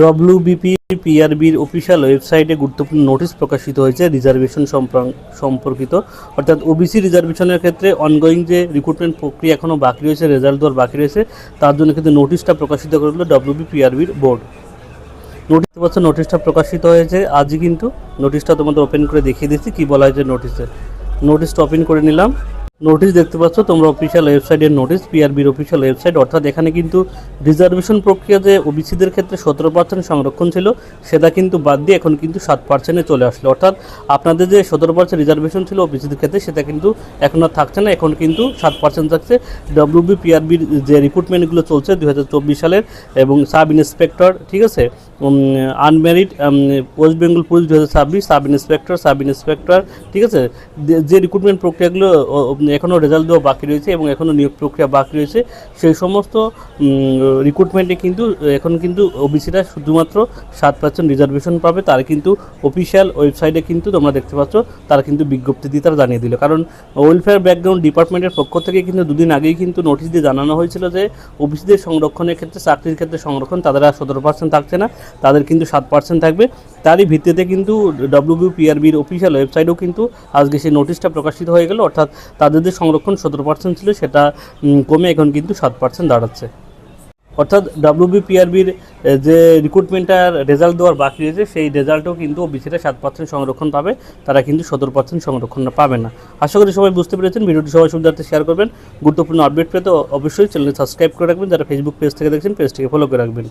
WBP পিআরবির official ওয়েবসাইটে গুরুত্বপূর্ণ notice প্রকাশিত হয়েছে রিজার্ভেশন সম্পর্কিত, অর্থাৎ ওবিসি রিজার্ভেশনের ক্ষেত্রে অনগোয়িং যে রিক্রুটমেন্ট প্রক্রিয়া এখনও বাকি রয়েছে, রেজাল্ট দেওয়ার বাকি রয়েছে, তার জন্য কিন্তু নোটিশটা প্রকাশিত করলো ডব্লিউবিপি পিআরবির বোর্ড। নোটিশটা প্রকাশিত হয়েছে আজই, কিন্তু নোটিশটা তোমাদের ওপেন করে দেখিয়ে দিচ্ছি কী বলা হয়েছে নোটিশে। নোটিশটা ওপেন করে নিলাম। নোটিশ দেখতে পাচ্ছ তোমরা, অফিসিয়াল ওয়েবসাইটের নোটিশ, পিআরবির অফিসিয়াল ওয়েবসাইট। অর্থাৎ এখানে কিন্তু রিজার্ভেশন প্রক্রিয়া যে ওবিসিদের ক্ষেত্রে 17% সংরক্ষণ ছিল, সেটা কিন্তু বাদ দিয়ে এখন কিন্তু 7%-এ চলে আসলো। অর্থাৎ আপনাদের যে 17% রিজার্ভেশন ছিল ওবিসিদের ক্ষেত্রে, সেটা কিন্তু এখন আর থাকছে না, এখন কিন্তু 7% থাকছে। ডব্লিউবি পিআরবির যে রিক্রুটমেন্টগুলো চলছে 2024 সালের, এবং সাব ইন্সপেক্টর, ঠিক আছে, unmarried West Bengal police 2026, sub inspector, ঠিক আছে, যে রিক্রুটমেন্ট প্রক্রিয়াগুলো এখনও রেজাল্ট দেওয়া বাকি রয়েছে এবং এখনও নিয়োগ প্রক্রিয়া বাকি রয়েছে, সেই সমস্ত রিক্রুটমেন্টে কিন্তু এখন কিন্তু ওবিসিরা শুধুমাত্র 7% রিজার্ভেশন পাবে। তার কিন্তু অফিসিয়াল ওয়েবসাইটে কিন্তু তোমরা দেখতে পাচ্ছ, তারা কিন্তু বিজ্ঞপ্তি দিয়ে তারা জানিয়ে দিল। কারণ ওয়েলফেয়ার ব্যাকগ্রাউন্ড ডিপার্টমেন্টের পক্ষ থেকে কিন্তু দুদিন আগেই কিন্তু নোটিশ দিয়ে জানানো হয়েছিল যে ওবিসিদের সংরক্ষণের ক্ষেত্রে, চাকরির ক্ষেত্রে সংরক্ষণ তাদের আর 17% থাকছে না, তাদের কিন্তু 7% থাকবে। তারই ভিত্তিতে কিন্তু ডব্লিউবি পিআরবির অফিসিয়াল ওয়েবসাইটেও কিন্তু আজকে সেই নোটিশটা প্রকাশিত হয়ে গেল। অর্থাৎ তাদের যে সংরক্ষণ 17% ছিল, সেটা কমে এখন কিন্তু 7% দাঁড়াচ্ছে। অর্থাৎ ডব্লিউবি পিআরবির যে রিক্রুটমেন্টটার রেজাল্ট দেওয়ার বাকি রয়েছে, সেই রেজাল্টও কিন্তু ওবিসিরা 7% সংরক্ষণ পাবে, তারা কিন্তু 17% সংরক্ষণ পাবে না। আশা করি সবাই বুঝতে পেরেছেন। ভিডিওটি সবাই সুবিধার্থে শেয়ার করবেন। গুরুত্বপূর্ণ আপডেট পেতে অবশ্যই চ্যানেলটি সাবস্ক্রাইব করে রাখবেন। যারা ফেসবুক পেজ থেকে দেখছেন, পেজটিকে ফলো করে রাখবেন।